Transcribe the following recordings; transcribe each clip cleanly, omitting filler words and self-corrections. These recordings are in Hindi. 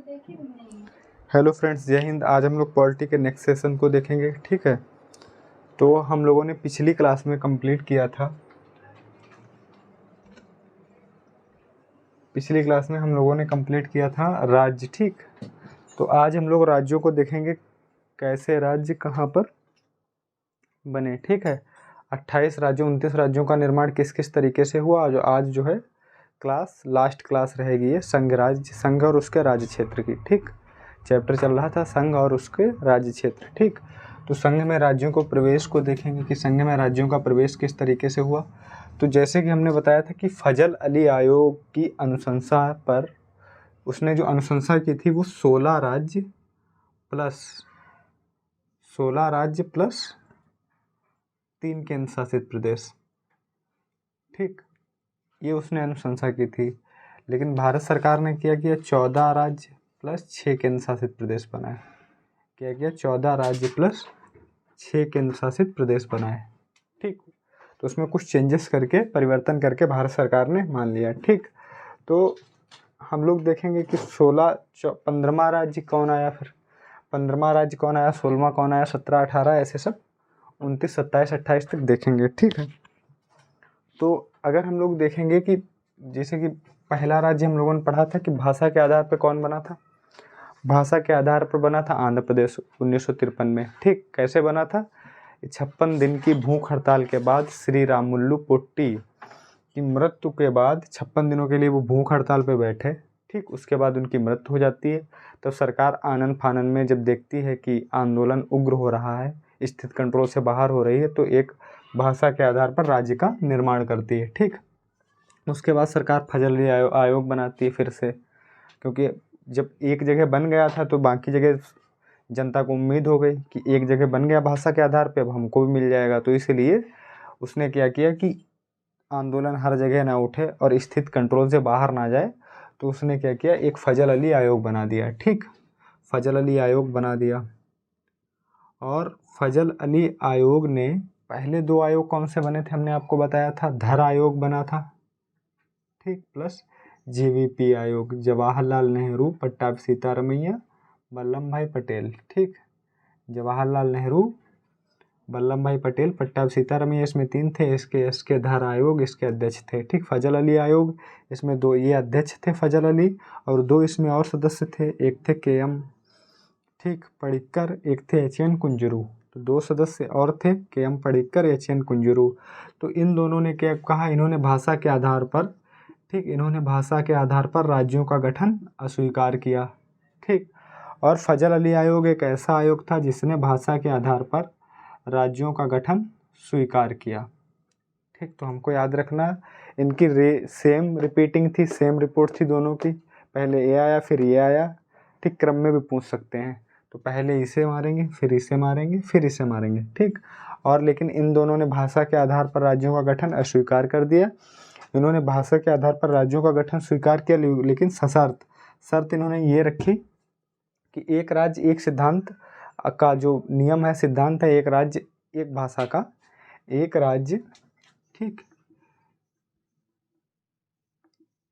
हेलो फ्रेंड्स, जय हिंद। आज हम लोग पॉलिटी के नेक्स्ट सेशन को देखेंगे। ठीक है, तो हम लोगों ने पिछली क्लास में कंप्लीट किया था। राज्य। ठीक, तो आज हम लोग राज्यों को देखेंगे, कैसे राज्य कहाँ पर बने। ठीक है, 28 राज्यों 29 राज्यों का निर्माण किस किस तरीके से हुआ। आज जो है क्लास लास्ट क्लास रहेगी ये संघ राज्य, संघ और उसके राज्य क्षेत्र की। ठीक, चैप्टर चल रहा था संघ और उसके राज्य क्षेत्र। ठीक, तो संघ में राज्यों को प्रवेश को देखेंगे कि संघ में राज्यों का प्रवेश किस तरीके से हुआ। तो जैसे कि हमने बताया था कि फजल अली आयोग की अनुशंसा पर, उसने जो अनुशंसा की थी वो 16 राज्य प्लस 3 केंद्र शासित प्रदेश। ठीक, ये उसने अनुशंसा की थी। लेकिन भारत सरकार ने क्या किया, 14 राज्य प्लस 6 केंद्र शासित प्रदेश बनाए। क्या किया, 14 राज्य प्लस 6 केंद्र शासित प्रदेश बनाए। ठीक, तो उसमें कुछ चेंजेस करके, परिवर्तन करके भारत सरकार ने मान लिया। ठीक, तो हम लोग देखेंगे कि 15वां राज्य कौन आया, फिर 15वां राज्य कौन आया, 16वां कौन आया, 17 18 ऐसे सब 29 27 28 तक देखेंगे। ठीक है, तो अगर हम लोग देखेंगे कि जैसे कि पहला राज्य हम लोगों ने पढ़ा था कि भाषा के आधार पर कौन बना था। भाषा के आधार पर बना था आंध्र प्रदेश 1953 में। ठीक, कैसे बना था, 56 दिन की भूख हड़ताल के बाद श्री रामुलु पोट्टी की मृत्यु के बाद 56 दिनों के लिए वो भूख हड़ताल पे बैठे। ठीक, उसके बाद उनकी मृत्यु हो जाती है। तो सरकार आनन फानन में जब देखती है कि आंदोलन उग्र हो रहा है, स्थिति कंट्रोल से बाहर हो रही है, तो एक भाषा के आधार पर राज्य का निर्माण करती है। ठीक, उसके बाद सरकार फजल अली आयोग बनाती है फिर से, क्योंकि जब एक जगह बन गया था तो बाकी जगह जनता को उम्मीद हो गई कि एक जगह बन गया भाषा के आधार पे, अब हमको भी मिल जाएगा। तो इसलिए उसने क्या किया कि आंदोलन हर जगह ना उठे और स्थिति कंट्रोल से बाहर ना जाए, तो उसने क्या किया, एक फजल अली आयोग बना दिया। ठीक, फजल अली आयोग बना दिया। और फजल अली आयोग ने पहले 2 आयोग कौन से बने थे, हमने आपको बताया था। धर आयोग बना था, ठीक, प्लस JVP आयोग, जवाहरलाल नेहरू, पट्टाभी सीतारमैया, वल्लभ भाई पटेल। ठीक, जवाहरलाल नेहरू, वल्लभ भाई पटेल, पट्टाभी सीतारमैया, इसमें 3 थे। इसके धर आयोग इसके अध्यक्ष थे। ठीक, फजल अली आयोग, इसमें 2 ये अध्यक्ष थे फजल अली, और 2 इसमें और सदस्य थे। एक थे KM ठीक पडिक्कर, एक थे HN कुंजरू। तो 2 सदस्य और थे, KM पडिक्कर, HN कुंजरू। तो इन दोनों ने क्या कहा, इन्होंने भाषा के आधार पर, ठीक, इन्होंने भाषा के आधार पर राज्यों का गठन अस्वीकार किया। ठीक, और फजल अली आयोग एक ऐसा आयोग था जिसने भाषा के आधार पर राज्यों का गठन स्वीकार किया। ठीक, तो हमको याद रखना, इनकी सेम रिपीटिंग थी, सेम रिपोर्ट थी दोनों की। पहले ये आया फिर ये आया। ठीक, क्रम में भी पूछ सकते हैं, तो पहले इसे मारेंगे फिर इसे मारेंगे फिर इसे मारेंगे। ठीक, और लेकिन इन दोनों ने भाषा के आधार पर राज्यों का गठन अस्वीकार कर दिया। इन्होंने भाषा के आधार पर राज्यों का गठन स्वीकार किया, लेकिन शर्त इन्होंने ये रखी कि एक राज्य एक सिद्धांत का जो नियम है, सिद्धांत है, एक राज्य एक भाषा का, एक राज्य, ठीक,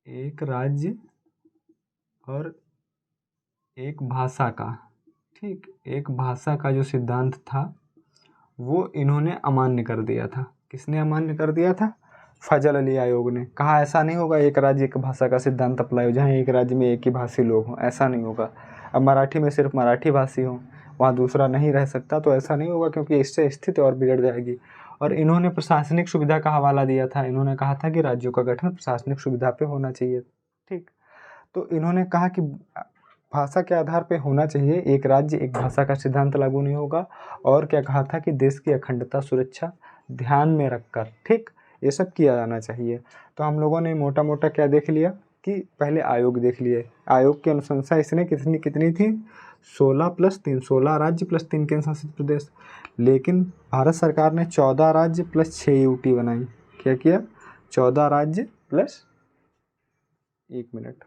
एक राज्य और एक भाषा का, ठीक, एक भाषा का जो सिद्धांत था वो इन्होंने अमान्य कर दिया था। किसने अमान्य कर दिया था, फजल अली आयोग ने। कहा ऐसा नहीं होगा एक राज्य एक भाषा का सिद्धांत अप्लाई हो, जहाँ एक राज्य में एक ही भाषी लोग हों, ऐसा नहीं होगा। अब मराठी में सिर्फ मराठी भाषी हों, वहाँ दूसरा नहीं रह सकता, तो ऐसा नहीं होगा, क्योंकि इससे स्थिति और बिगड़ जाएगी। और इन्होंने प्रशासनिक सुविधा का हवाला दिया था। इन्होंने कहा था कि राज्यों का गठन प्रशासनिक सुविधा पे होना चाहिए। ठीक, तो इन्होंने कहा कि भाषा के आधार पे होना चाहिए, एक राज्य एक भाषा का सिद्धांत लागू नहीं होगा। और क्या कहा था कि देश की अखंडता सुरक्षा ध्यान में रखकर, ठीक, ये सब किया जाना चाहिए। तो हम लोगों ने मोटा मोटा क्या देख लिया कि पहले आयोग देख लिए। आयोग की अनुशंसा इसने कितनी थी, 16 + 3, 16 राज्य प्लस 3 केंद्र शासित प्रदेश। लेकिन भारत सरकार ने 14 राज्य प्लस 6 UT बनाई। क्या किया, 14 राज्य प्लस, 1 मिनट,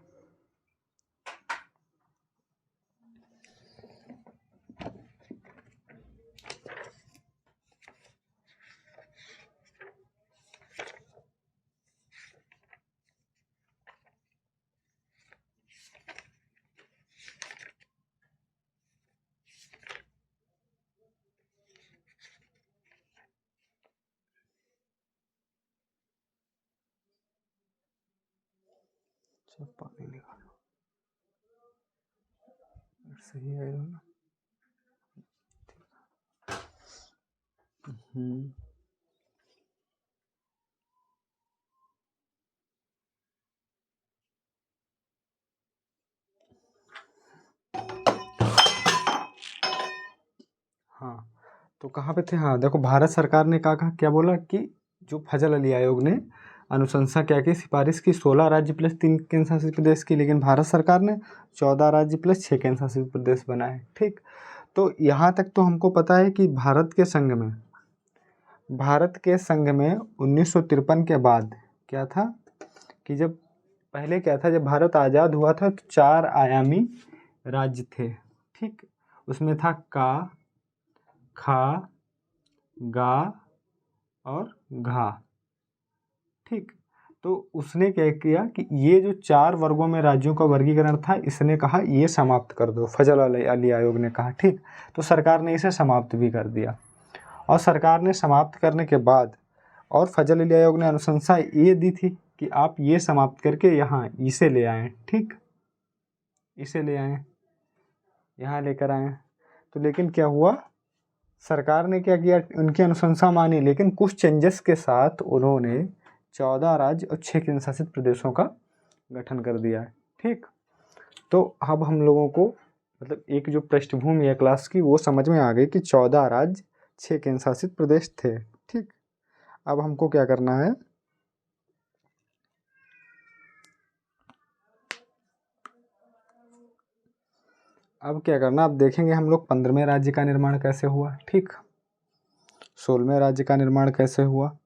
अच्छा पानी निकालो, सही है ना। हम्म। हाँ, तो कहाँ पे थे? हाँ देखो, भारत सरकार ने कहा क्या बोला कि जो फजल अली आयोग ने अनुशंसा क्या की, सिफारिश की 16 राज्य प्लस 3 केंद्र शासित प्रदेश की, लेकिन भारत सरकार ने 14 राज्य प्लस 6 केंद्र शासित प्रदेश बनाए। ठीक, तो यहाँ तक तो हमको पता है कि भारत के संघ में 1953 के बाद क्या था कि जब पहले क्या था, जब भारत आज़ाद हुआ था तो 4 आयामी राज्य थे। ठीक, उसमें था का, खा, गा और घा। ठीक, तो उसने क्या किया कि ये जो 4 वर्गों में राज्यों का वर्गीकरण था, इसने कहा ये समाप्त कर दो, फजल अली आयोग ने कहा। ठीक, तो सरकार ने इसे समाप्त भी कर दिया, और सरकार ने समाप्त करने के बाद और फजल अली आयोग ने अनुशंसा ये दी थी कि आप ये समाप्त करके यहाँ इसे ले आएँ। ठीक, इसे ले आएँ, यहाँ लेकर आएँ। तो लेकिन क्या हुआ, सरकार ने क्या किया, उनकी अनुशंसा मानी, लेकिन कुछ चेंजेस के साथ उन्होंने 14 राज्य और 6 केंद्र शासित प्रदेशों का गठन कर दिया है। ठीक, तो अब हम लोगों को मतलब एक जो पृष्ठभूमि है क्लास की वो समझ में आ गई कि 14 राज्य 6 केंद्र शासित प्रदेश थे। ठीक, अब हमको क्या करना है, अब क्या करना, अब देखेंगे हम लोग 15वें राज्य का निर्माण कैसे हुआ। ठीक, 16वें राज्य का निर्माण कैसे हुआ।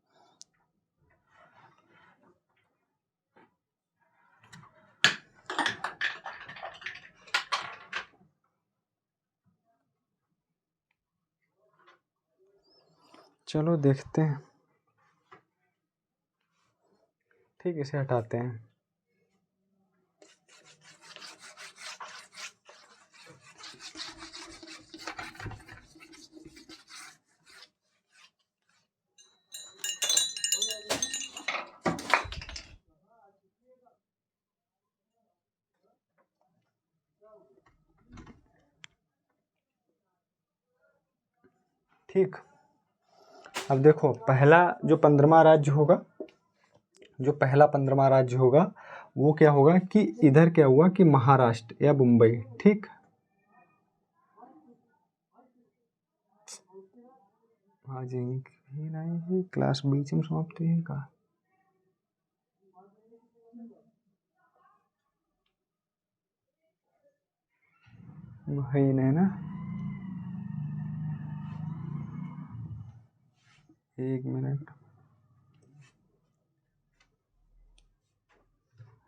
चलो देखते हैं। ठीक, इसे हटाते हैं। ठीक, अब देखो पहला जो 15वां राज्य होगा, जो पहला 15वां राज्य होगा वो क्या होगा कि इधर क्या हुआ कि महाराष्ट्र या मुंबई। ठीक, आज नहीं क्लास बीच में समाप्त हुई का, है नहीं ना, 1 मिनट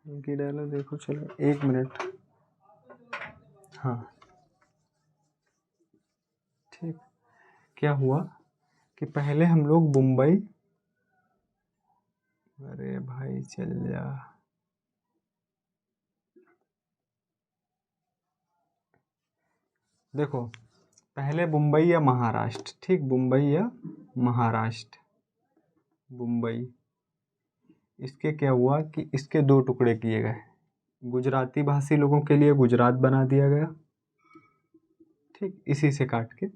इनकी डालो, देखो चलो 1 मिनट। हाँ ठीक, क्या हुआ कि पहले हम लोग मुंबई, अरे भाई चल जा, देखो पहले मुंबई या महाराष्ट्र। ठीक, मुंबई या महाराष्ट्र, मुंबई, इसके क्या हुआ कि इसके 2 टुकड़े किए गए, गुजराती भाषी लोगों के लिए गुजरात बना दिया गया। ठीक, इसी से काट के,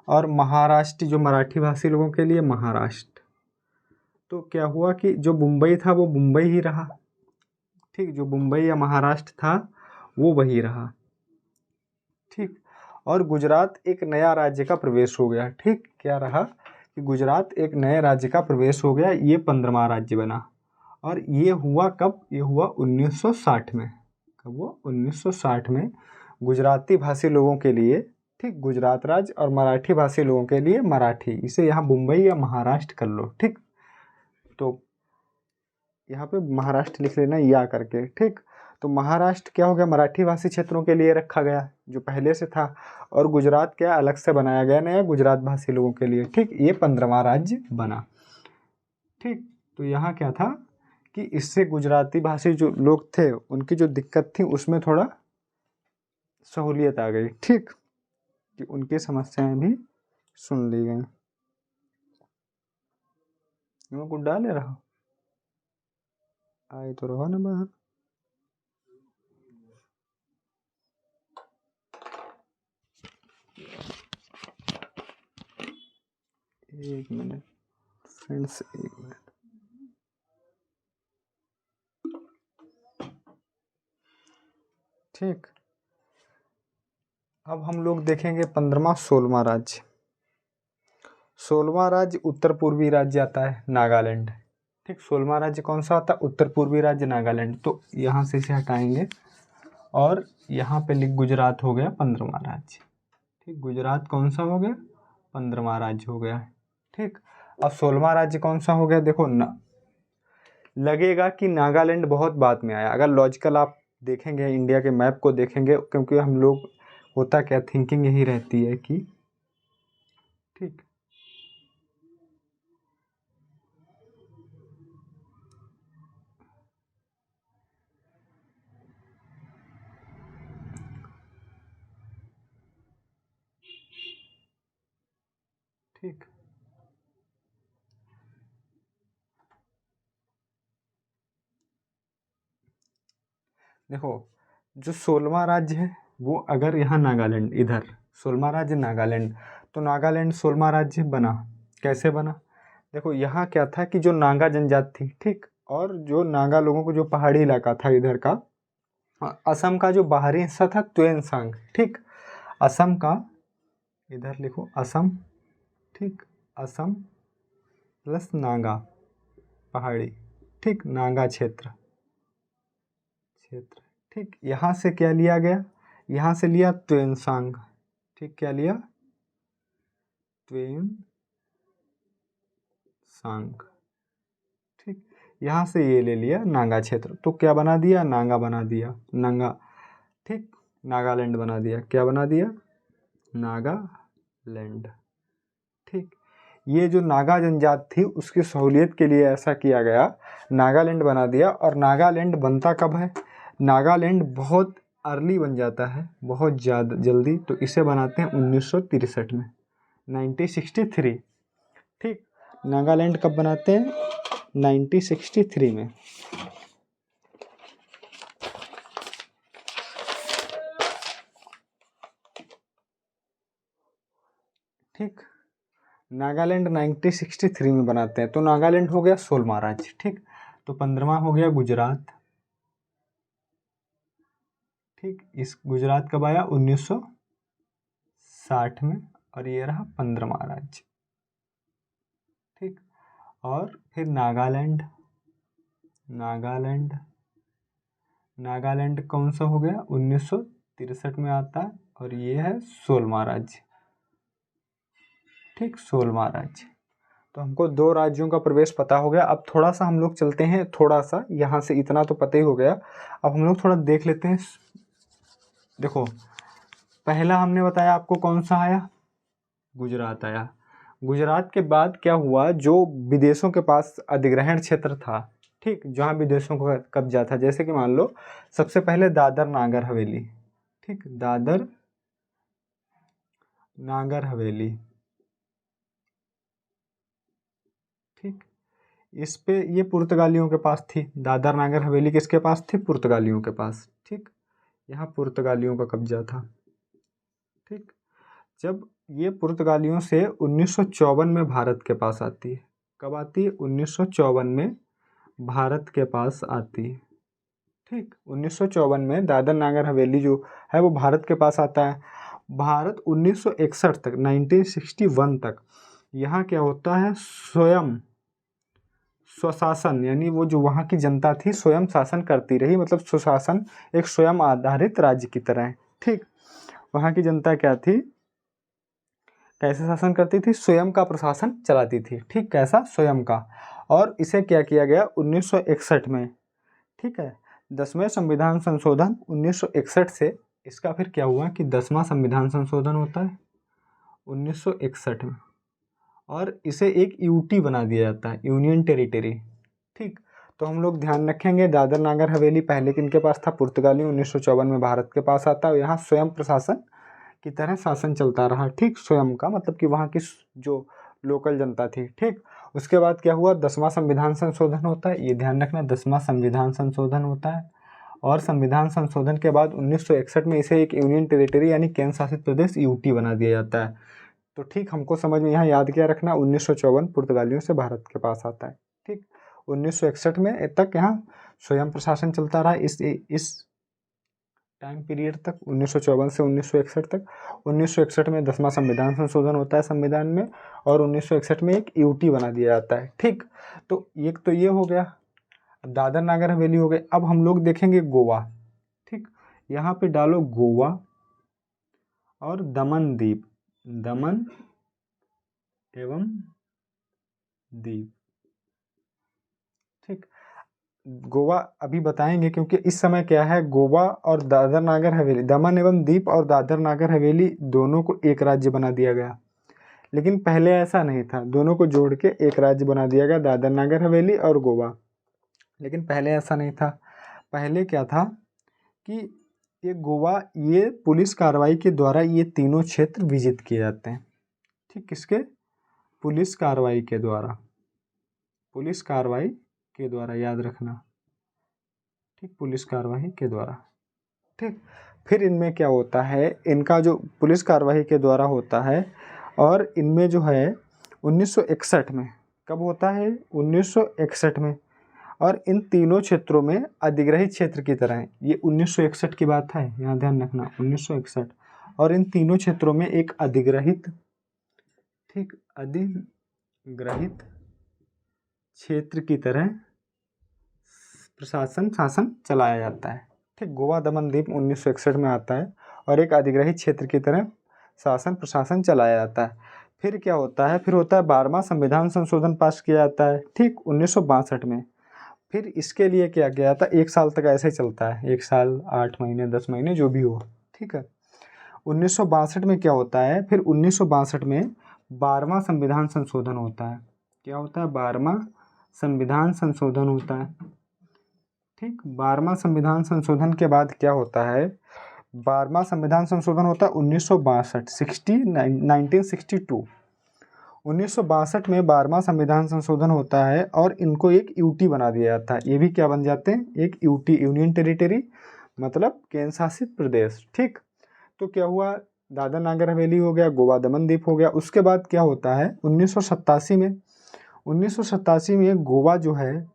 और महाराष्ट्र जो मराठी भाषी लोगों के लिए महाराष्ट्र। तो क्या हुआ कि जो मुंबई था वो मुंबई ही रहा। ठीक, जो मुंबई या महाराष्ट्र था वो वही रहा। ठीक, और गुजरात एक नया राज्य का प्रवेश हो गया। ठीक, क्या रहा कि गुजरात एक नए राज्य का प्रवेश हो गया, ये 15वां राज्य बना। और ये हुआ कब, ये हुआ 1960 में। कब हुआ, 1960 में। गुजराती भाषी लोगों के लिए ठीक गुजरात राज्य, और मराठी भाषी लोगों के लिए मराठी, इसे यहाँ मुंबई या महाराष्ट्र कर लो। ठीक, तो यहाँ पे महाराष्ट्र लिख लेना या करके। ठीक, तो महाराष्ट्र क्या हो गया, मराठी भाषी क्षेत्रों के लिए रखा गया जो पहले से था, और गुजरात क्या अलग से बनाया गया नया गुजरात भाषी लोगों के लिए। ठीक, ये 15वां राज्य बना। ठीक, तो यहाँ क्या था कि इससे गुजराती भाषी जो लोग थे उनकी जो दिक्कत थी उसमें थोड़ा सहूलियत आ गई। ठीक, कि उनकी समस्याएं भी सुन ली गई। मैं कुछ डाले रहा, आए तो रहो ना बाहर। एक मिनट फ्रेंड्स, एक मिनट। ठीक, अब हम लोग देखेंगे 15वां 16वां राज्य। 16वां राज्य उत्तर पूर्वी राज्य आता है नागालैंड। ठीक, 16वां राज्य कौन सा आता है? उत्तर पूर्वी राज्य नागालैंड। तो यहाँ से इसे हटाएंगे और यहाँ पे लिख गुजरात हो गया 15वां राज्य। ठीक, गुजरात कौन सा हो गया? 15वां राज्य हो गया। ठीक, अब 16वां राज्य कौन सा हो गया? देखो ना, लगेगा कि नागालैंड बहुत बाद में आया। अगर लॉजिकल आप देखेंगे, इंडिया के मैप को देखेंगे, क्योंकि हम लोग होता क्या थिंकिंग यही रहती है कि ठीक ठीक देखो, जो 16वां राज्य है वो अगर यहाँ नागालैंड, इधर 16वां राज्य नागालैंड, तो नागालैंड 16वां राज्य बना। कैसे बना? देखो यहाँ क्या था कि जो नागा जनजाति थी, ठीक, और जो नागा लोगों को जो पहाड़ी इलाका था इधर का, असम का जो बाहरी हिस्सा था त्वेनसांग। ठीक, असम का, इधर लिखो असम। ठीक, असम प्लस नागा पहाड़ी। ठीक, नागा क्षेत्र। ठीक, यहाँ से क्या लिया गया? यहाँ से लिया त्वेनसांग। ठीक, क्या लिया? त्वेनसांग। ठीक, यहाँ से ये ले लिया नागा क्षेत्र, तो क्या बना दिया? नागा बना दिया, नागा। ठीक, नागालैंड बना दिया। क्या बना दिया? नागालैंड। ठीक, ये जो नागा जनजाति थी उसकी सहूलियत के लिए ऐसा किया गया, नागालैंड बना दिया। और नागालैंड बनता कब है? नागालैंड बहुत अर्ली बन जाता है, बहुत ज़्यादा जल्दी। तो इसे बनाते हैं 1963 में, 1963। ठीक, नागालैंड कब बनाते हैं? 1963 में। ठीक, नागालैंड 1963 में बनाते हैं। तो नागालैंड हो गया 16वां राज्य। ठीक, तो 15वां हो गया गुजरात। ठीक, इस गुजरात कब आया? 1960 में, और ये रहा 15वां राज्य। ठीक, और फिर नागालैंड, नागालैंड, नागालैंड कौन सा हो गया? 1963 में आता है, और ये है 16वां राज्य। ठीक, 16वां राज्य। तो हमको 2 राज्यों का प्रवेश पता हो गया। अब थोड़ा सा हम लोग चलते हैं, थोड़ा सा यहाँ से, इतना तो पता ही हो गया। अब हम लोग थोड़ा देख लेते हैं। देखो, पहला हमने बताया आपको कौन सा आया? गुजरात आया। गुजरात के बाद क्या हुआ? जो विदेशों के पास अधिग्रहण क्षेत्र था, ठीक, जहाँ विदेशों का कब्जा था, जैसे कि मान लो सबसे पहले दादर नागर हवेली। ठीक, दादर नागर हवेली। ठीक, इस पे ये पुर्तगालियों के पास थी। दादर नागर हवेली किसके पास थी? पुर्तगालियों के पास। ठीक, यहाँ पुर्तगालियों का कब्जा था। ठीक, जब ये पुर्तगालियों से 1954 में भारत के पास आती है। कब आती है? 1954 में भारत के पास आती है। ठीक, 1954 में दादर नागर हवेली जो है वो भारत के पास आता है। भारत 1961 तक, 1961 तक यहाँ क्या होता है? स्वयं स्वशासन, यानी वो जो वहाँ की जनता थी स्वयं शासन करती रही, मतलब सुशासन एक स्वयं आधारित राज्य की तरह है। ठीक, वहाँ की जनता क्या थी? कैसे शासन करती थी? स्वयं का प्रशासन चलाती थी। ठीक, कैसा? स्वयं का। और इसे क्या किया गया? 1961 में। ठीक है, 10वें संविधान संशोधन 1961 से, इसका फिर क्या हुआ कि 10वां संविधान संशोधन होता है 1961 में, और इसे एक यूटी बना दिया जाता है, यूनियन टेरिटरी। ठीक, तो हम लोग ध्यान रखेंगे दादर नागर हवेली पहले किनके पास था? पुर्तगाली। 1954 में भारत के पास आता है, यहाँ स्वयं प्रशासन की तरह शासन चलता रहा। ठीक, स्वयं का मतलब कि वहाँ की जो लोकल जनता थी। ठीक, उसके बाद क्या हुआ? 10वां संविधान संशोधन होता है, ये ध्यान रखना, 10वां संविधान संशोधन होता है। और संविधान संशोधन के बाद 1961 में इसे एक यूनियन टेरिटरी यानी केंद्र शासित प्रदेश यूटी बना दिया जाता है। तो ठीक, हमको समझ में यहाँ याद क्या रखना, 1954 पुर्तगालियों से भारत के पास आता है। ठीक, 1961 में तक यहाँ स्वयं प्रशासन चलता रहा इस टाइम पीरियड तक, 1954 से 1961 तक। 1961 में 10वां संविधान संशोधन होता है संविधान में, और 1961 में एक यूटी बना दिया जाता है। ठीक, तो एक तो ये हो गया, दादर नागर हवेली हो गए। अब हम लोग देखेंगे गोवा। ठीक, यहाँ पे डालो गोवा और दमन द्वीप, दमन एवं द्वीप। ठीक, गोवा अभी बताएंगे, क्योंकि इस समय क्या है, गोवा और दादर नागर हवेली, दमन एवं दीप और दादर नागर हवेली दोनों को एक राज्य बना दिया गया। लेकिन पहले ऐसा नहीं था, दोनों को जोड़ के एक राज्य बना दिया गया, दादर नागर हवेली और गोवा। लेकिन पहले ऐसा नहीं था। पहले क्या था कि ये गोवा, ये पुलिस कार्रवाई के द्वारा ये तीनों क्षेत्र विजित किए जाते हैं। ठीक, किसके? पुलिस कार्रवाई के द्वारा, पुलिस कार्रवाई के द्वारा, याद रखना। ठीक, पुलिस कार्रवाई के द्वारा। ठीक, फिर इनमें क्या होता है, इनका जो पुलिस कार्रवाई के द्वारा होता है, और इनमें जो है 1961 में, कब होता है? 1961 में। और इन तीनों क्षेत्रों में अधिग्रहित क्षेत्र की तरह, ये 1961 की बात है, यहाँ ध्यान रखना, 1961। और इन तीनों क्षेत्रों में एक अधिग्रहित, ठीक, अधिग्रहित क्षेत्र की तरह प्रशासन शासन चलाया जाता है। ठीक, गोवा दमन द्वीप 1961 में आता है, और एक अधिग्रहित क्षेत्र की तरह शासन प्रशासन चलाया जाता है। फिर क्या होता है? फिर होता है 12वां संविधान संशोधन पास किया जाता है। ठीक, 1962 में। फिर इसके लिए क्या किया जाता है, 1 साल तक ऐसे ही चलता है, 1 साल 8 महीने 10 महीने जो भी हो। ठीक है, 1962 में क्या होता है, फिर 1962 में 12वां संविधान संशोधन होता है। क्या होता है? 12वां संविधान संशोधन होता है। ठीक, 12वां संविधान संशोधन के बाद क्या होता है, 12वां संविधान संशोधन होता है 1962 1962 में 12वां संविधान संशोधन होता है, और इनको एक यूटी बना दिया जाता है। ये भी क्या बन जाते हैं? एक यूटी, यूनियन टेरिटरी, मतलब केंद्र शासित प्रदेश। ठीक, तो क्या हुआ, दादर नागर हवेली हो गया, गोवा दमन द्वीप हो गया। उसके बाद क्या होता है, 1987 में गोवा जो है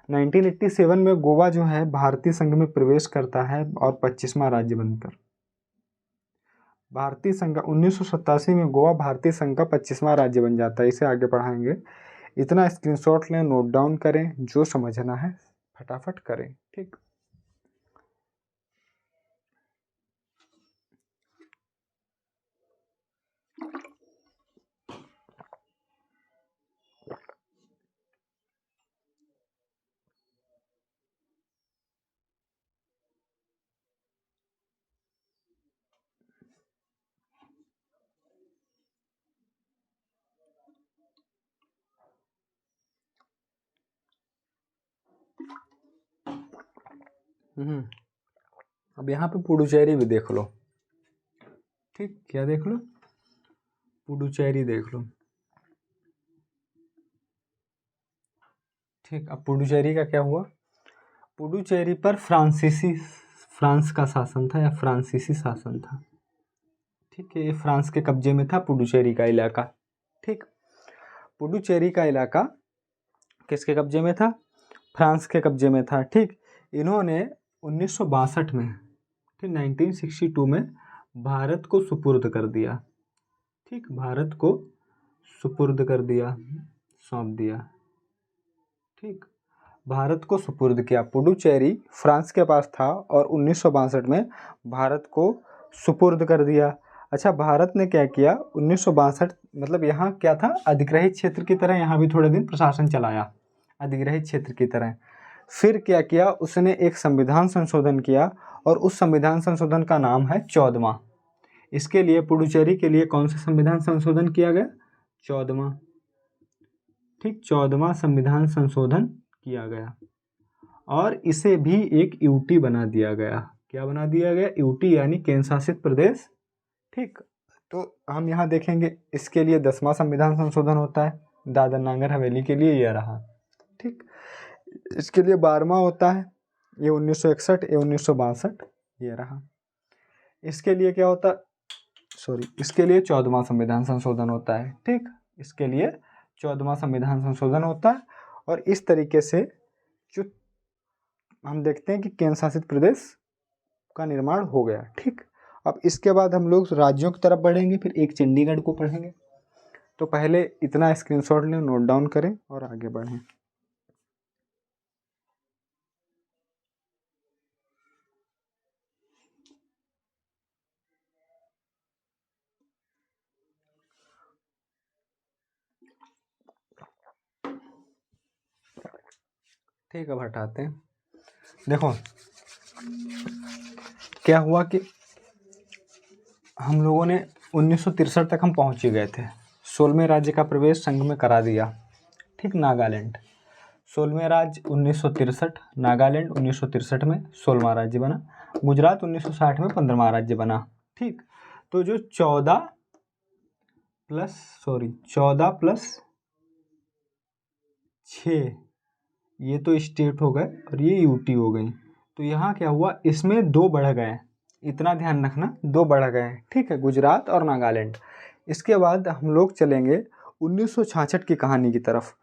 1987 में गोवा जो है भारतीय संघ में प्रवेश करता है, और 25वां राज्य बनकर भारतीय संघ, 1987 में गोवा भारतीय संघ का 25वां राज्य बन जाता है। इसे आगे पढ़ाएंगे। इतना स्क्रीनशॉट लें, नोट डाउन करें, जो समझना है फटाफट करें। ठीक, अब यहाँ पे पुडुचेरी भी देख लो। ठीक, क्या देख लो? पुडुचेरी देख लो। ठीक, अब पुडुचेरी का क्या हुआ, पुडुचेरी पर फ्रांस का शासन था, या फ्रांसीसी शासन था। ठीक है, ये फ्रांस के कब्जे में था पुडुचेरी का इलाका। ठीक, पुडुचेरी का इलाका किसके कब्जे में था? फ्रांस के कब्जे में था। ठीक, इन्होंने 1962 में, ठीक, 1962 में भारत को सुपुर्द कर दिया। ठीक, भारत को सुपुर्द कर दिया, सौंप दिया। ठीक, भारत को सुपुर्द किया। पुडुचेरी फ्रांस के पास था, और 1962 में भारत को सुपुर्द कर दिया। अच्छा, भारत ने क्या किया 1962, मतलब यहाँ क्या था, अधिग्रहित क्षेत्र की तरह यहाँ भी थोड़े दिन प्रशासन चलाया, अधिग्रहित क्षेत्र की तरह। फिर क्या किया, उसने एक संविधान संशोधन किया, और उस संविधान संशोधन का नाम है 14वां। इसके लिए पुडुचेरी के लिए कौन सा संविधान संशोधन किया गया? 14वां। ठीक, 14वां संविधान संशोधन किया गया, और इसे भी एक यूटी बना दिया गया। क्या बना दिया गया? यूटी, यानी केंद्र शासित प्रदेश। ठीक, तो हम यहाँ देखेंगे, इसके लिए 10वां संविधान संशोधन होता है, दादर नागर हवेली के लिए यह रहा। ठीक, इसके लिए 12वां होता है, ये 1961, ये 1962, ये रहा। इसके लिए क्या होता, सॉरी, इसके लिए 14वां संविधान संशोधन होता है। ठीक, इसके लिए 14वां संविधान संशोधन होता है। और इस तरीके से जो हम देखते हैं कि केंद्र शासित प्रदेश का निर्माण हो गया। ठीक, अब इसके बाद हम लोग राज्यों की तरफ बढ़ेंगे, फिर एक चंडीगढ़ को पढ़ेंगे। तो पहले इतना स्क्रीनशॉट लें, नोट डाउन करें और आगे बढ़ें। ठीक, अब हटाते हैं। देखो क्या हुआ कि हम लोगों ने 1963 तक हम पहुंच ही गए थे। 16वें राज्य का प्रवेश संघ में करा दिया। ठीक, नागालैंड 16वें राज्य 1963, नागालैंड 1963 में 16वां राज्य बना। गुजरात 1960 में 15वां राज्य बना। ठीक, तो जो 14 प्लस 6 ये तो स्टेट हो गए और ये यूटी हो गई। तो यहाँ क्या हुआ, इसमें 2 बढ़ गए, इतना ध्यान रखना, 2 बढ़ गए। ठीक है, गुजरात और नागालैंड। इसके बाद हम लोग चलेंगे 1966 की कहानी की तरफ।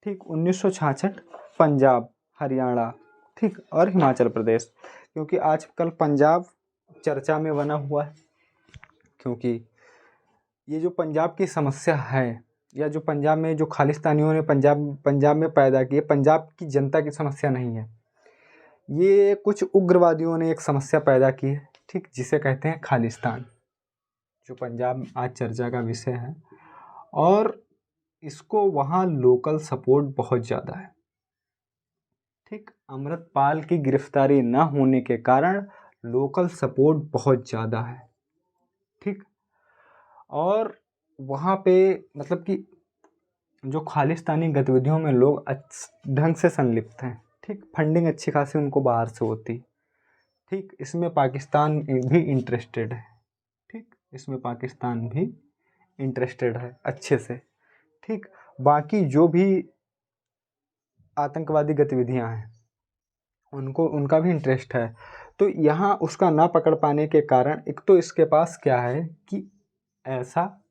ठीक, 1966 पंजाब, हरियाणा, ठीक, और हिमाचल प्रदेश। क्योंकि आजकल पंजाब चर्चा में बना हुआ है, क्योंकि ये जो पंजाब की समस्या है, या जो पंजाब में जो खालिस्तानियों ने पंजाब में पैदा किए, पंजाब की जनता की समस्या नहीं है, ये कुछ उग्रवादियों ने एक समस्या पैदा की है। ठीक, जिसे कहते हैं खालिस्तान, जो पंजाब आज चर्चा का विषय है। और इसको वहाँ लोकल सपोर्ट बहुत ज़्यादा है। ठीक, अमृतपाल की गिरफ्तारी न होने के कारण लोकल सपोर्ट बहुत ज़्यादा है। ठीक, और वहाँ पे मतलब कि जो खालिस्तानी गतिविधियों में लोग ढंग से संलिप्त हैं। ठीक, फंडिंग अच्छी खासी उनको बाहर से होती। ठीक, इसमें पाकिस्तान भी इंटरेस्टेड है। ठीक, इसमें पाकिस्तान भी इंटरेस्टेड है अच्छे से। ठीक, बाकी जो भी आतंकवादी गतिविधियां हैं उनका भी इंटरेस्ट है। तो यहाँ उसका ना पकड़ पाने के कारण एक तो इसके पास क्या है कि ऐसा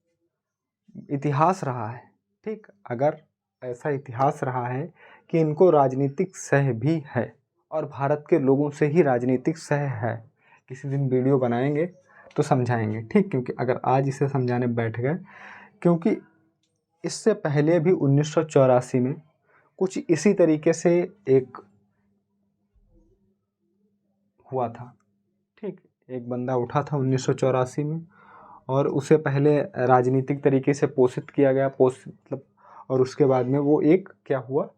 इतिहास रहा है। ठीक, अगर ऐसा इतिहास रहा है कि इनको राजनीतिक सह भी है, और भारत के लोगों से ही राजनीतिक सह है। किसी दिन वीडियो बनाएंगे तो समझाएंगे। ठीक, क्योंकि अगर आज इसे समझाने बैठ गए, क्योंकि इससे पहले भी 1984 में कुछ इसी तरीके से एक हुआ था। ठीक, एक बंदा उठा था 1984 में, और उसे पहले राजनीतिक तरीके से पोषित किया गया, और उसके बाद में वो एक क्या हुआ,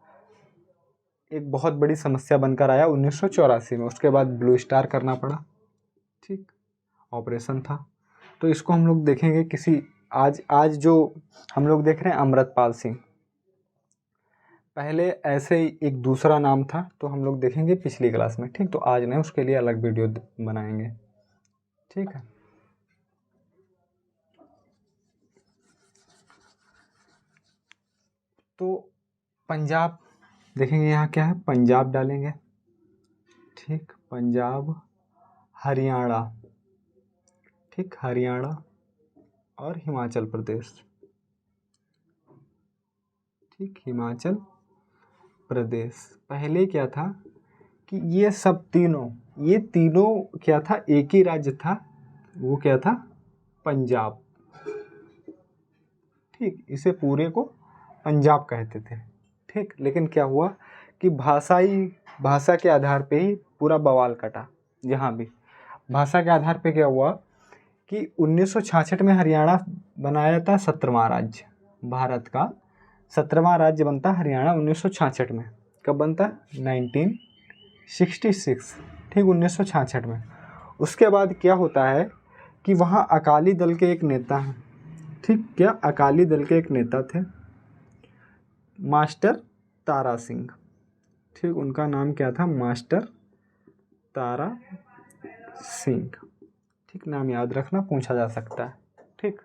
एक बहुत बड़ी समस्या बनकर आया 1984 में। उसके बाद ब्लू स्टार करना पड़ा। ठीक, ऑपरेशन था। तो इसको हम लोग देखेंगे किसी आज जो हम लोग देख रहे हैं अमृतपाल सिंह, पहले ऐसे ही एक दूसरा नाम था, तो हम लोग देखेंगे पिछली क्लास में। ठीक, तो आज नहीं, उसके लिए अलग वीडियो बनाएंगे। ठीक है, तो पंजाब देखेंगे, यहाँ क्या है, पंजाब डालेंगे। ठीक, पंजाब, हरियाणा, ठीक, हरियाणा और हिमाचल प्रदेश। ठीक, हिमाचल प्रदेश। पहले क्या था कि ये तीनों क्या था, एक ही राज्य था, वो क्या था, पंजाब। ठीक, इसे पूरे को पंजाब कहते थे। ठीक, लेकिन क्या हुआ कि भाषा के आधार पे ही पूरा बवाल कटा। जहाँ भी भाषा के आधार पे क्या हुआ कि 1966 में हरियाणा बनाया था 17वां राज्य, भारत का 17वां राज्य बनता हरियाणा 1966 में। कब बनता, 1966। ठीक, 1966 में। उसके बाद क्या होता है कि वहाँ अकाली दल के एक नेता हैं। ठीक, क्या अकाली दल के एक नेता थे, मास्टर तारा सिंह। ठीक, उनका नाम क्या था, मास्टर तारा सिंह। ठीक, नाम याद रखना, पूछा जा सकता है। ठीक,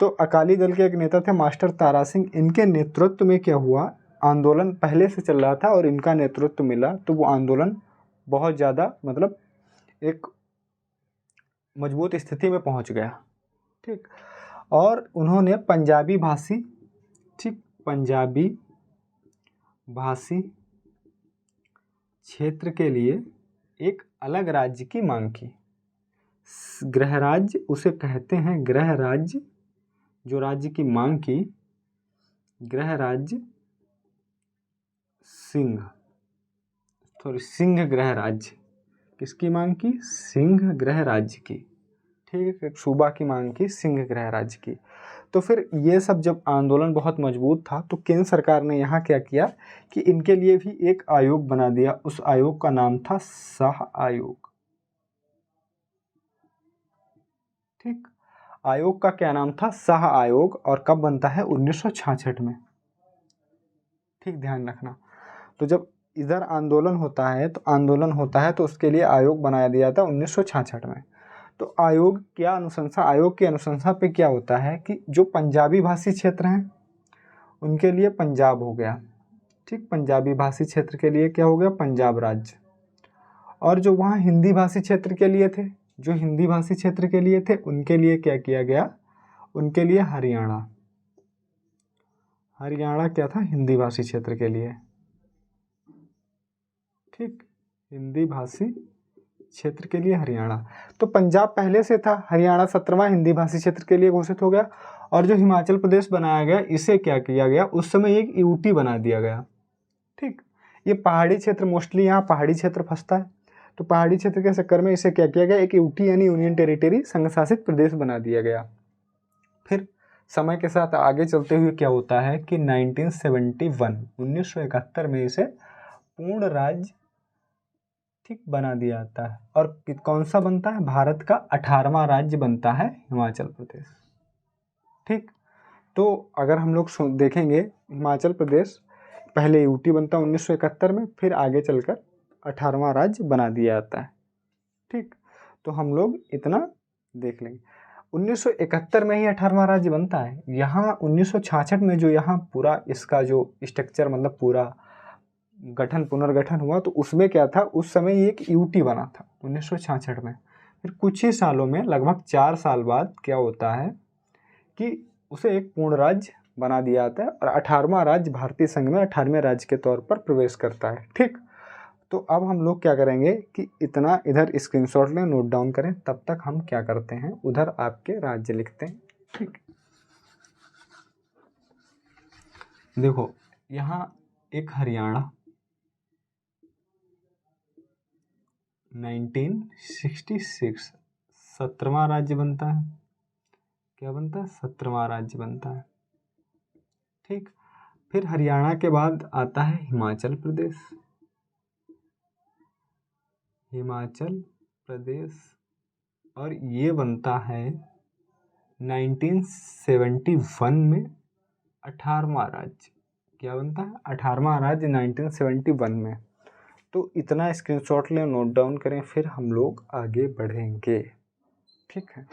तो अकाली दल के एक नेता थे मास्टर तारा सिंह। इनके नेतृत्व में क्या हुआ, आंदोलन पहले से चल रहा था और इनका नेतृत्व मिला, तो वो आंदोलन बहुत ज़्यादा मतलब एक मजबूत स्थिति में पहुंच गया। ठीक। और उन्होंने पंजाबी भाषी, ठीक, पंजाबी भाषी क्षेत्र के लिए एक अलग राज्य की मांग की। गृह राज्य उसे कहते हैं, गृह राज्य, जो राज्य की मांग की, गृह राज्य सिंह, सॉरी सिंह गृह राज्य, किसकी मांग की? सिंह गृह राज्य की, ठीक है, एक सूबा की मांग की, सिंह गृह राज्य की। तो फिर ये सब जब आंदोलन बहुत मजबूत था तो केंद्र सरकार ने यहाँ क्या किया कि इनके लिए भी एक आयोग बना दिया। उस आयोग का नाम था शाह आयोग, ठीक। आयोग का क्या नाम था? शाह आयोग। और कब बनता है? 1966 में, ठीक, ध्यान रखना। तो जब इधर आंदोलन होता है तो उसके लिए आयोग बनाया दिया था 1966 में। तो आयोग क्या अनुशंसा, आयोग की अनुशंसा पे क्या होता है कि जो पंजाबी भाषी क्षेत्र हैं उनके लिए पंजाब हो गया, ठीक, पंजाबी भाषी क्षेत्र के लिए क्या हो गया? पंजाब राज्य। और जो वहाँ हिंदी भाषी क्षेत्र के लिए थे, जो हिंदी भाषी क्षेत्र के लिए थे, उनके लिए क्या किया गया? उनके लिए हरियाणा, हरियाणा क्या था? हिंदी भाषी क्षेत्र के लिए, ठीक, हिंदी भाषी क्षेत्र के लिए हरियाणा। तो पंजाब पहले से था, हरियाणा 17वां हिंदी भाषी क्षेत्र के लिए घोषित हो गया। और जो हिमाचल प्रदेश बनाया गया, इसे क्या किया गया? उस समय एक यूटी बना दिया गया, ठीक। ये पहाड़ी क्षेत्र, मोस्टली यहाँ पहाड़ी क्षेत्र फंसता है, तो पहाड़ी क्षेत्र के चक्कर में इसे क्या किया गया? एक यूटी यानी यूनियन टेरिटरी, संघ शासित प्रदेश बना दिया गया। फिर समय के साथ आगे चलते हुए क्या होता है कि 1971 में इसे पूर्ण राज्य, ठीक, बना दिया जाता है। और कौन सा बनता है? भारत का 18वां राज्य बनता है हिमाचल प्रदेश, ठीक। तो अगर हम लोग देखेंगे, हिमाचल प्रदेश पहले यूटी बनता है 1971 में, फिर आगे चलकर 18वां राज्य बना दिया जाता है, ठीक। तो हम लोग इतना देख लेंगे। 1971 में ही 18वां राज्य बनता है। यहाँ 1966 में जो यहाँ पूरा इसका जो स्ट्रक्चर, मतलब पूरा गठन, पुनर्गठन हुआ, तो उसमें क्या था? उस समय एक यूटी बना था 1966 में। फिर कुछ ही सालों में, लगभग 4 साल बाद क्या होता है कि उसे एक पूर्ण राज्य बना दिया जाता है और 18वां राज्य भारतीय संघ में 18वें राज्य के तौर पर प्रवेश करता है, ठीक। तो अब हम लोग क्या करेंगे कि इतना इधर स्क्रीनशॉट लें, नोट डाउन करें, तब तक हम क्या करते हैं, उधर आपके राज्य लिखते हैं, ठीक। देखो यहाँ एक हरियाणा 1966 17वां राज्य बनता है। क्या बनता है? 17वां राज्य बनता है, ठीक। फिर हरियाणा के बाद आता है हिमाचल प्रदेश, हिमाचल प्रदेश, और ये बनता है 1971 में 18वां राज्य। क्या बनता है? 18वां राज्य 1971 में। तो इतना स्क्रीनशॉट लें, नोट डाउन करें, फिर हम लोग आगे बढ़ेंगे, ठीक है।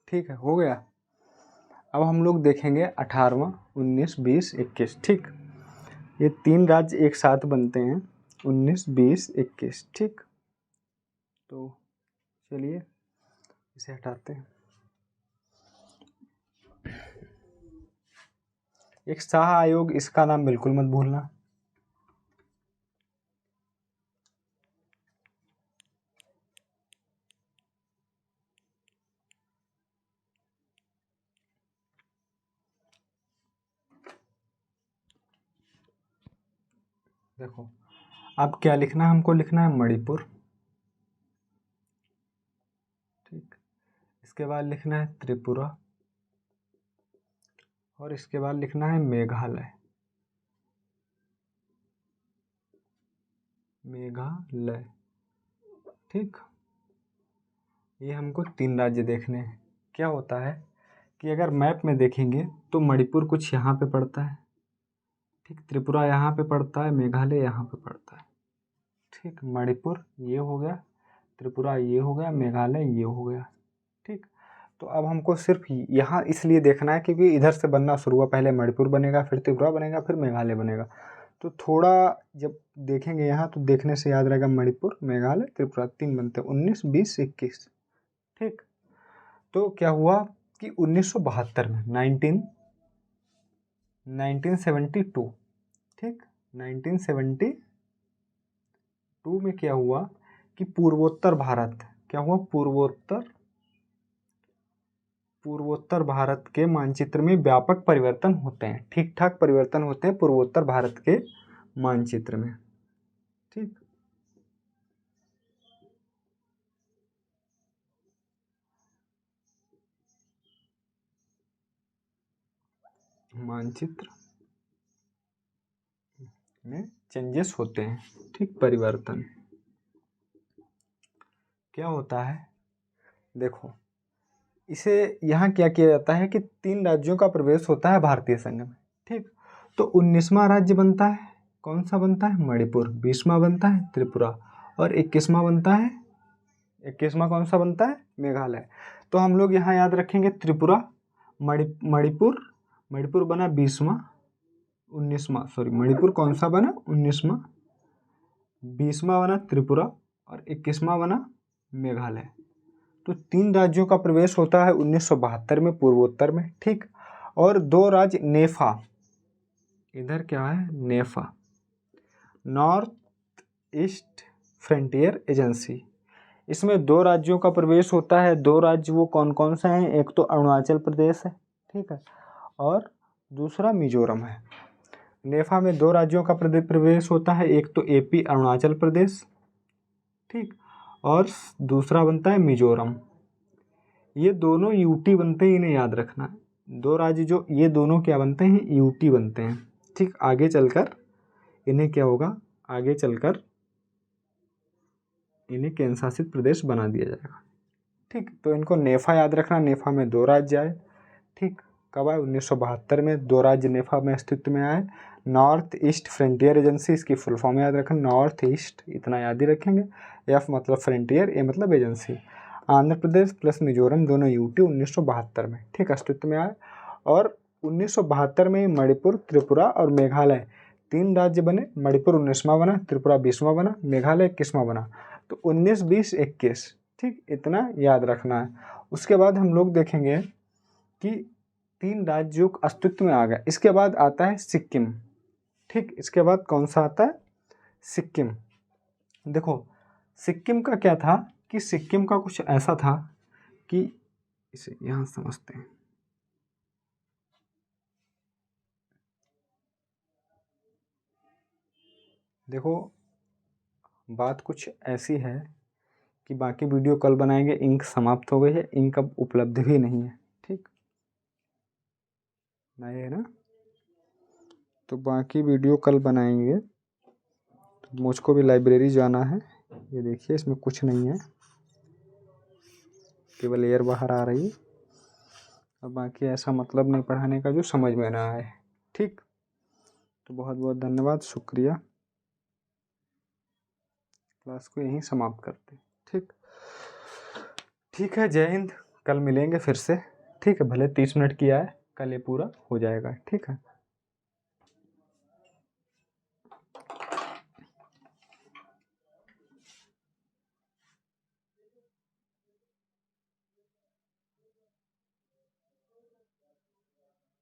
ठीक है, हो गया। अब हम लोग देखेंगे 18वां, 19, 20, 21, ठीक। ये 3 राज्य एक साथ बनते हैं 19, 20, 21, ठीक। तो चलिए इसे हटाते हैं। एक शाह आयोग, इसका नाम बिल्कुल मत भूलना। देखो अब क्या लिखना है हमको? लिखना है मणिपुर, ठीक। इसके बाद लिखना है त्रिपुरा, और इसके बाद लिखना है मेघालय, मेघालय, ठीक। ये हमको 3 राज्य देखने हैं। क्या होता है कि अगर मैप में देखेंगे तो मणिपुर कुछ यहाँ पे पड़ता है, ठीक, त्रिपुरा यहाँ पे पड़ता है, मेघालय यहाँ पे पड़ता है, ठीक। मणिपुर ये हो गया, त्रिपुरा ये हो गया, मेघालय ये हो गया, ठीक। तो अब हमको सिर्फ यहाँ इसलिए देखना है क्योंकि इधर से बनना शुरू हुआ, पहले मणिपुर बनेगा, फिर त्रिपुरा बनेगा, फिर मेघालय बनेगा। तो थोड़ा जब देखेंगे यहाँ तो देखने से याद रहेगा, मणिपुर, मेघालय, त्रिपुरा, 3 बनते हैं, 19, 20, 21, ठीक। तो क्या हुआ कि 1972 में 1972, ठीक, 1972 में क्या हुआ कि पूर्वोत्तर भारत, क्या हुआ, पूर्वोत्तर भारत के मानचित्र में व्यापक परिवर्तन होते हैं, ठीक ठाक परिवर्तन होते हैं पूर्वोत्तर भारत के मानचित्र में, ठीक। मानचित्र में चेंजेस होते हैं, ठीक, परिवर्तन। क्या होता है, देखो इसे यहाँ क्या किया जाता है कि 3 राज्यों का प्रवेश होता है भारतीय संघ में, ठीक। तो 19वां राज्य बनता है, कौन सा बनता है? मणिपुर। 20वां बनता है त्रिपुरा, और 21वां बनता है, 21वां कौन सा बनता है? मेघालय। तो हम लोग यहाँ याद रखेंगे त्रिपुरा, मणिपुर, मणिपुर बना 20वां, 19वां, सॉरी मणिपुर कौन सा बना? 19वां, 20वां बना त्रिपुरा, और 21वां बना मेघालय। तो 3 राज्यों का प्रवेश होता है 1972 में पूर्वोत्तर में, ठीक। और 2 राज्य नेफा, इधर क्या है? नेफा, नॉर्थ ईस्ट फ्रंटियर एजेंसी, इसमें 2 राज्यों का प्रवेश होता है। 2 राज्य वो कौन कौन से हैं? एक तो अरुणाचल प्रदेश है, ठीक है, और दूसरा मिजोरम है। नेफा में 2 राज्यों का प्रवेश होता है, एक तो एपी अरुणाचल प्रदेश, ठीक, और दूसरा बनता है मिजोरम। ये दोनों यूटी बनते हैं, इन्हें याद रखना है। 2 राज्य जो ये दोनों क्या बनते हैं? यूटी बनते हैं, ठीक। आगे चलकर इन्हें क्या होगा? आगे चलकर इन्हें केंद्र शासित प्रदेश बना दिया जाएगा, ठीक। तो इनको नेफा याद रखना, नेफा में 2 राज्य आए, ठीक। कब आए? 1972 में 2 राज्य नेफा में अस्तित्व में आए। नॉर्थ ईस्ट फ्रंटियर एजेंसी, इसकी फुल फॉर्म याद रखना, नॉर्थ ईस्ट, इतना याद ही रखेंगे। एफ मतलब फ्रंटियर, ए मतलब एजेंसी। आंध्र प्रदेश प्लस मिजोरम दोनों यूटी 1972 में, ठीक, अस्तित्व में आए। और 1972 में मणिपुर, त्रिपुरा और मेघालय 3 राज्य बने। मणिपुर 19वां बना, त्रिपुरा 20वां बना, मेघालय 21वां बना। तो 19, 20, 21, ठीक, इतना याद रखना है। उसके बाद हम लोग देखेंगे कि 3 राज्यों अस्तित्व में आ गए। इसके बाद आता है सिक्किम, ठीक। इसके बाद कौन सा आता है? सिक्किम। देखो सिक्किम का क्या था कि सिक्किम का कुछ ऐसा था कि इसे यहाँ समझते हैं। देखो बात कुछ ऐसी है कि बाकी वीडियो कल बनाएंगे, इंक समाप्त हो गई है, इंक अब उपलब्ध भी नहीं है, ठीक, नहीं है ना। तो बाकी वीडियो कल बनाएंगे। तो मुझको भी लाइब्रेरी जाना है। ये देखिए इसमें कुछ नहीं है, केवल एयर बाहर आ रही है, और बाकी ऐसा मतलब नहीं पढ़ाने का जो समझ में ना आए, ठीक। तो बहुत बहुत धन्यवाद, शुक्रिया। क्लास को यहीं समाप्त करते हैं, ठीक। ठीक है, जय हिंद। कल मिलेंगे फिर से, ठीक है। भले 30 मिनट किया है, कल ये पूरा हो जाएगा, ठीक है।